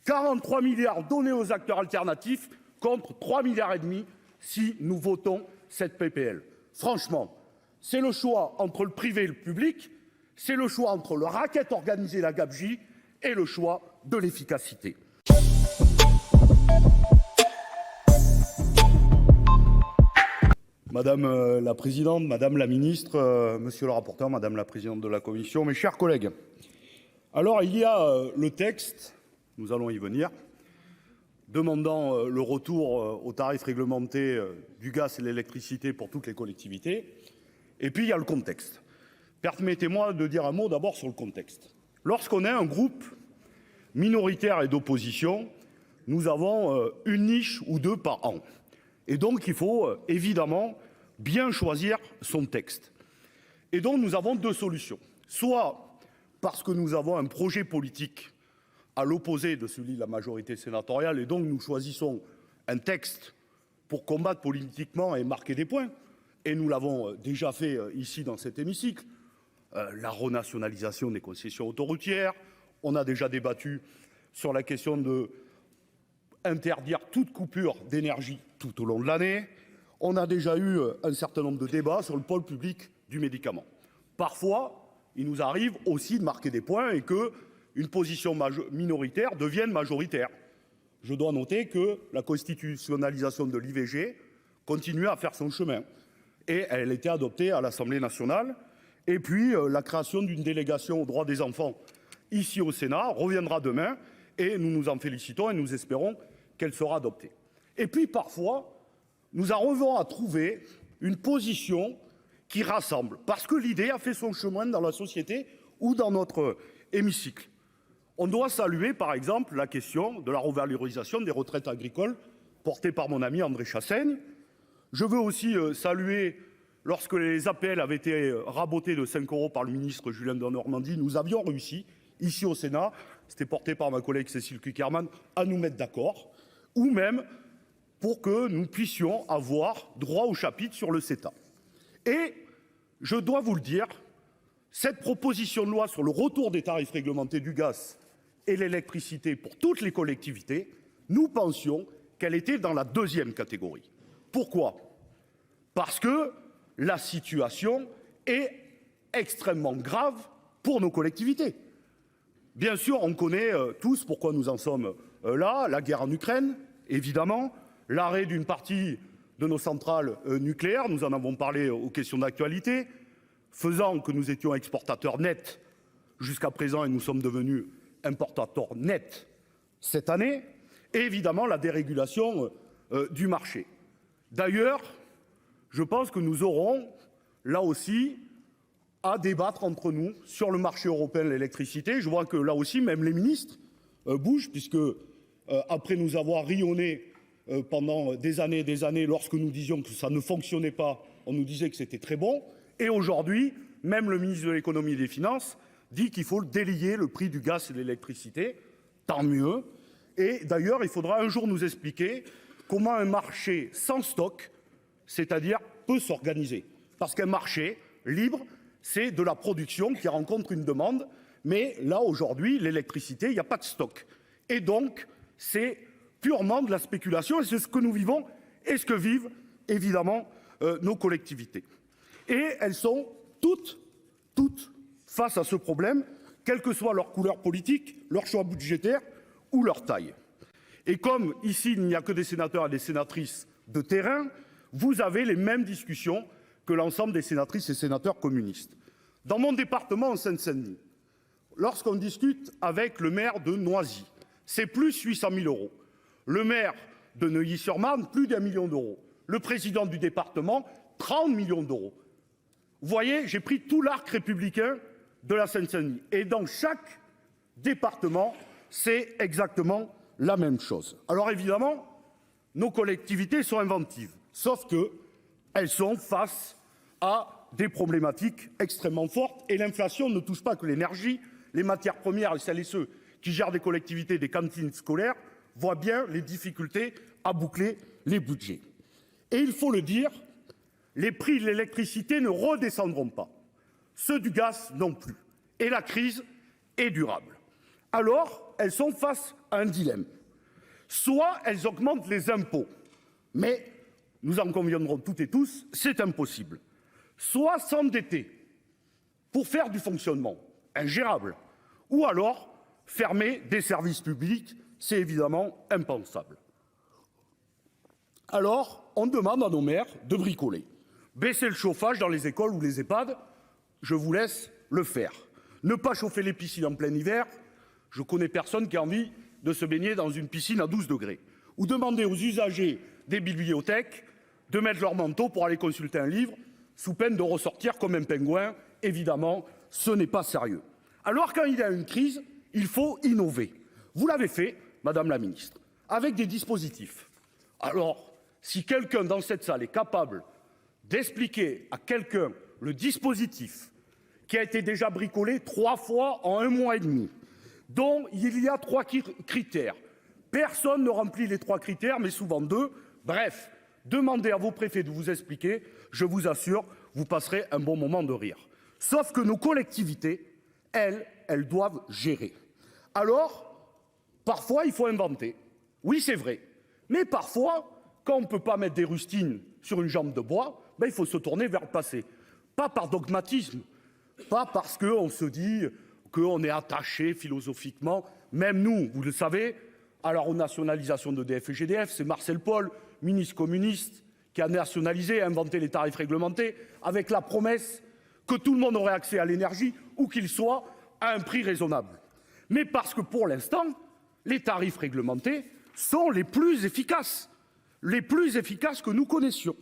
43 milliards donnés aux acteurs alternatifs contre 3 milliards et demi si nous votons cette PPL. Franchement, c'est le choix entre le privé et le public, c'est le choix entre le racket organisé et la gabegie et le choix de l'efficacité. Madame la présidente, madame la ministre, monsieur le rapporteur, madame la présidente de la commission, mes chers collègues. Alors il y a le texte, nous allons y venir, demandant le retour aux tarifs réglementés du gaz et de l'électricité pour toutes les collectivités. Et puis il y a le contexte. Permettez-moi de dire un mot d'abord sur le contexte. Lorsqu'on est un groupe minoritaire et d'opposition, nous avons une niche ou deux par an. Et donc il faut évidemment bien choisir son texte. Et donc nous avons deux solutions. Soit parce que nous avons un projet politique à l'opposé de celui de la majorité sénatoriale et donc nous choisissons un texte pour combattre politiquement et marquer des points. Et nous l'avons déjà fait ici dans cet hémicycle. La renationalisation des concessions autoroutières. On a déjà débattu sur la question de interdire toute coupure d'énergie tout au long de l'année. On a déjà eu un certain nombre de débats sur le pôle public du médicament. Parfois, il nous arrive aussi de marquer des points et que une position minoritaire devienne majoritaire. Je dois noter que la constitutionnalisation de l'IVG continue à faire son chemin et elle a été adoptée à l'Assemblée nationale. Et puis la création d'une délégation aux droits des enfants ici au Sénat reviendra demain et nous nous en félicitons et nous espérons qu'elle sera adoptée. Et puis parfois, nous arrivons à trouver une position qui rassemble, parce que l'idée a fait son chemin dans la société ou dans notre hémicycle. On doit saluer par exemple la question de la revalorisation des retraites agricoles portée par mon ami André Chassaigne. Je veux aussi saluer, lorsque les APL avaient été rabotés de 5 € par le ministre Julien Denormandie, nous avions réussi, ici au Sénat, c'était porté par ma collègue Cécile Cukierman, à nous mettre d'accord, ou même pour que nous puissions avoir droit au chapitre sur le CETA. Et je dois vous le dire, cette proposition de loi sur le retour des tarifs réglementés du gaz et l'électricité pour toutes les collectivités, nous pensions qu'elle était dans la deuxième catégorie. Pourquoi ? Parce que la situation est extrêmement grave pour nos collectivités. Bien sûr, on connaît tous pourquoi nous en sommes là, la guerre en Ukraine, évidemment, l'arrêt d'une partie de nos centrales nucléaires, nous en avons parlé aux questions d'actualité, faisant que nous étions exportateurs nets jusqu'à présent et nous sommes devenus importateurs nets cette année, et évidemment la dérégulation du marché. D'ailleurs, je pense que nous aurons là aussi à débattre entre nous sur le marché européen de l'électricité. Je vois que là aussi, même les ministres bougent, puisque après nous avoir rayonné pendant des années, lorsque nous disions que ça ne fonctionnait pas, on nous disait que c'était très bon. Et aujourd'hui, même le ministre de l'économie et des finances dit qu'il faut délier le prix du gaz et de l'électricité. Tant mieux. Et d'ailleurs, il faudra un jour nous expliquer comment un marché sans stock, c'est-à-dire peut s'organiser. Parce qu'un marché libre, c'est de la production qui rencontre une demande. Mais là, aujourd'hui, l'électricité, il n'y a pas de stock. Et donc, c'est purement de la spéculation. Et c'est ce que nous vivons et ce que vivent, évidemment, nos collectivités. Et elles sont toutes face à ce problème, quelle que soit leur couleur politique, leur choix budgétaire ou leur taille. Et comme ici, il n'y a que des sénateurs et des sénatrices de terrain, vous avez les mêmes discussions que l'ensemble des sénatrices et sénateurs communistes. Dans mon département, en Seine-Saint-Denis, lorsqu'on discute avec le maire de Noisy, c'est plus 800 000 €. Le maire de Neuilly-sur-Marne, plus d'1 million d'euros. Le président du département, 30 millions d'euros. Vous voyez, j'ai pris tout l'arc républicain de la Seine-Saint-Denis. Et dans chaque département, c'est exactement la même chose. Alors évidemment, nos collectivités sont inventives, sauf que elles sont face à des problématiques extrêmement fortes. Et l'inflation ne touche pas que l'énergie, les matières premières, et celles et ceux qui gèrent des collectivités, des cantines scolaires, voient bien les difficultés à boucler les budgets. Et il faut le dire, les prix de l'électricité ne redescendront pas. Ceux du gaz non plus. Et la crise est durable. Alors, elles sont face à un dilemme. Soit elles augmentent les impôts, mais nous en conviendrons toutes et tous, c'est impossible. Soit s'endetter pour faire du fonctionnement ingérable, ou alors fermer des services publics, c'est évidemment impensable. Alors, on demande à nos maires de bricoler. Baisser le chauffage dans les écoles ou les EHPAD, je vous laisse le faire. Ne pas chauffer les piscines en plein hiver, je connais personne qui a envie de se baigner dans une piscine à 12 degrés. Ou demander aux usagers des bibliothèques de mettre leur manteau pour aller consulter un livre, sous peine de ressortir comme un pingouin. Évidemment, ce n'est pas sérieux. Alors quand il y a une crise, il faut innover. Vous l'avez fait, Madame la Ministre, avec des dispositifs. Alors, si quelqu'un dans cette salle est capable d'expliquer à quelqu'un le dispositif qui a été déjà bricolé 3 fois en 1 mois et demi, dont il y a 3 critères. Personne ne remplit les 3 critères, mais souvent 2. Bref, demandez à vos préfets de vous expliquer. Je vous assure, vous passerez un bon moment de rire. Sauf que nos collectivités, elles doivent gérer. Alors, parfois, il faut inventer. Oui, c'est vrai. Mais parfois, quand on ne peut pas mettre des rustines sur une jambe de bois, ben, il faut se tourner vers le passé. Pas par dogmatisme, pas parce qu'on se dit qu'on est attaché philosophiquement. Même nous, vous le savez, à la renationalisation d'EDF et GDF, c'est Marcel Paul, ministre communiste, qui a nationalisé, inventé les tarifs réglementés, avec la promesse que tout le monde aurait accès à l'énergie, où qu'il soit, à un prix raisonnable. Mais parce que pour l'instant, les tarifs réglementés sont les plus efficaces que nous connaissions.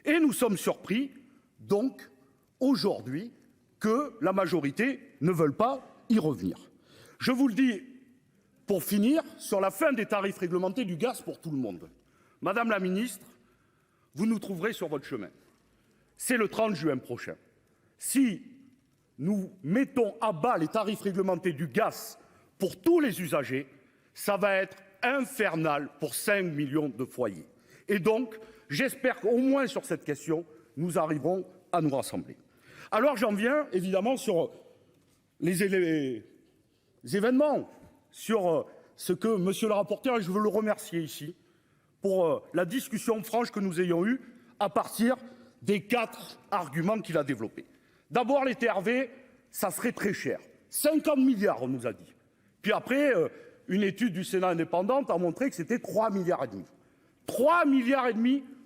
Et nous sommes surpris, donc, aujourd'hui, que la majorité ne veuille pas y revenir. Je vous le dis, pour finir, sur la fin des tarifs réglementés du gaz pour tout le monde. Madame la Ministre, vous nous trouverez sur votre chemin. C'est le 30 juin prochain. Si nous mettons à bas les tarifs réglementés du gaz pour tous les usagers, ça va être infernal pour 5 millions de foyers. Et donc, j'espère qu'au moins sur cette question, nous arriverons à nous rassembler. Alors j'en viens évidemment sur les événements, sur ce que monsieur le rapporteur, et je veux le remercier ici, pour la discussion franche que nous ayons eue à partir des 4 arguments qu'il a développés. D'abord, les TRV, ça serait très cher. 50 milliards, on nous a dit. Puis après, une étude du Sénat indépendante a montré que c'était 3,5 milliards. 3,5 milliards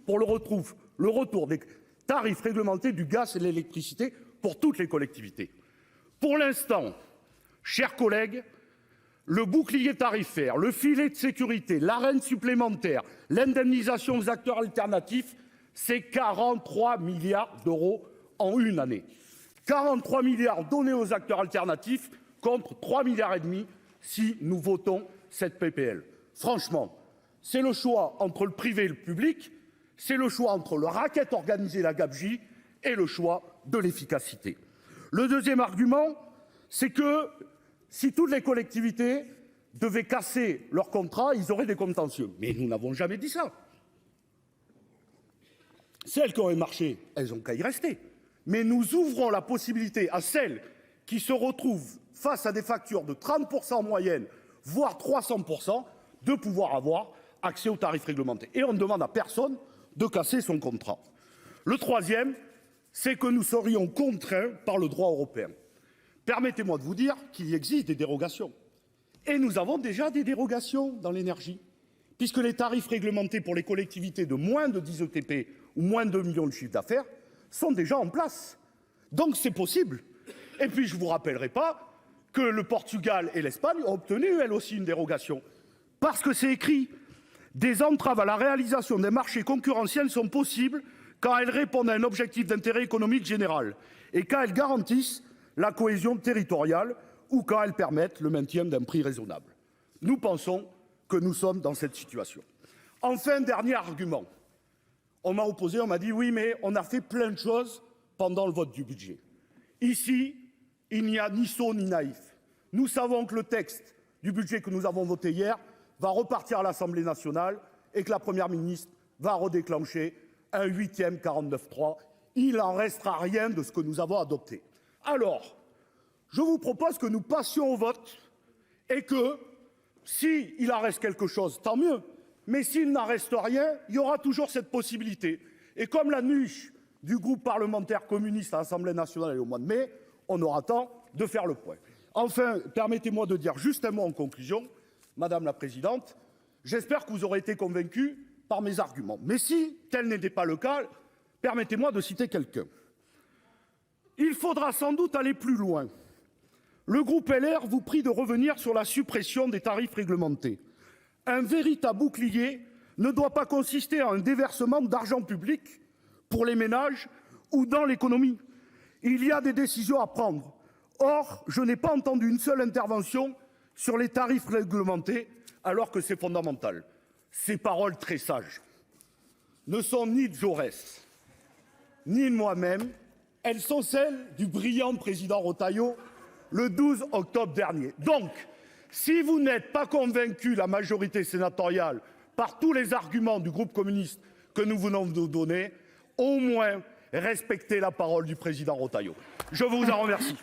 pour le retour des tarifs réglementés du gaz et de l'électricité pour toutes les collectivités. Pour l'instant, chers collègues, le bouclier tarifaire, le filet de sécurité, l'Arenh supplémentaire, l'indemnisation aux acteurs alternatifs, c'est 43 milliards d'euros en une année. 43 milliards donnés aux acteurs alternatifs contre 3,5 milliards si nous votons cette PPL. Franchement, c'est le choix entre le privé et le public, c'est le choix entre le racket organisé et la gabegie et le choix de l'efficacité. Le deuxième argument, c'est que si toutes les collectivités devaient casser leur contrat, ils auraient des contentieux. Mais nous n'avons jamais dit ça. Celles qui auraient marché, elles ont qu'à y rester. Mais nous ouvrons la possibilité à celles qui se retrouvent face à des factures de 30% en moyenne, voire 300%, de pouvoir avoir accès aux tarifs réglementés. Et on ne demande à personne de casser son contrat. Le troisième, c'est que nous serions contraints par le droit européen. Permettez-moi de vous dire qu'il existe des dérogations. Et nous avons déjà des dérogations dans l'énergie, puisque les tarifs réglementés pour les collectivités de moins de 10 ETP ou moins de 2 millions de chiffre d'affaires sont déjà en place. Donc c'est possible. Et puis je ne vous rappellerai pas que le Portugal et l'Espagne ont obtenu elles aussi une dérogation. Parce que c'est écrit, des entraves à la réalisation des marchés concurrentiels sont possibles quand elles répondent à un objectif d'intérêt économique général et quand elles garantissent la cohésion territoriale ou quand elles permettent le maintien d'un prix raisonnable. Nous pensons que nous sommes dans cette situation. Enfin, dernier argument. On m'a opposé, on m'a dit oui, mais on a fait plein de choses pendant le vote du budget. Ici, il n'y a ni sot ni naïf. Nous savons que le texte du budget que nous avons voté hier va repartir à l'Assemblée nationale et que la Première ministre va redéclencher un 8e 49.3. Il n'en restera rien de ce que nous avons adopté. Alors, je vous propose que nous passions au vote Et que si il en reste quelque chose, tant mieux. Mais s'il n'en reste rien, il y aura toujours cette possibilité. Et comme la niche du groupe parlementaire communiste à l'Assemblée nationale est au mois de mai, on aura temps de faire le point. Enfin, permettez-moi de dire juste un mot en conclusion, Madame la Présidente. J'espère que vous aurez été convaincus par mes arguments. Mais si tel n'était pas le cas, permettez-moi de citer quelqu'un. Il faudra sans doute aller plus loin. Le groupe LR vous prie de revenir sur la suppression des tarifs réglementés. Un véritable bouclier ne doit pas consister en un déversement d'argent public pour les ménages ou dans l'économie. Il y a des décisions à prendre. Or, je n'ai pas entendu une seule intervention sur les tarifs réglementés, alors que c'est fondamental. Ces paroles très sages ne sont ni de Jaurès, ni de moi-même. Elles sont celles du brillant président Retailleau le 12 octobre dernier. Donc, si vous n'êtes pas convaincu, la majorité sénatoriale, par tous les arguments du groupe communiste que nous venons de donner, au moins respectez la parole du président Retailleau. Je vous en remercie.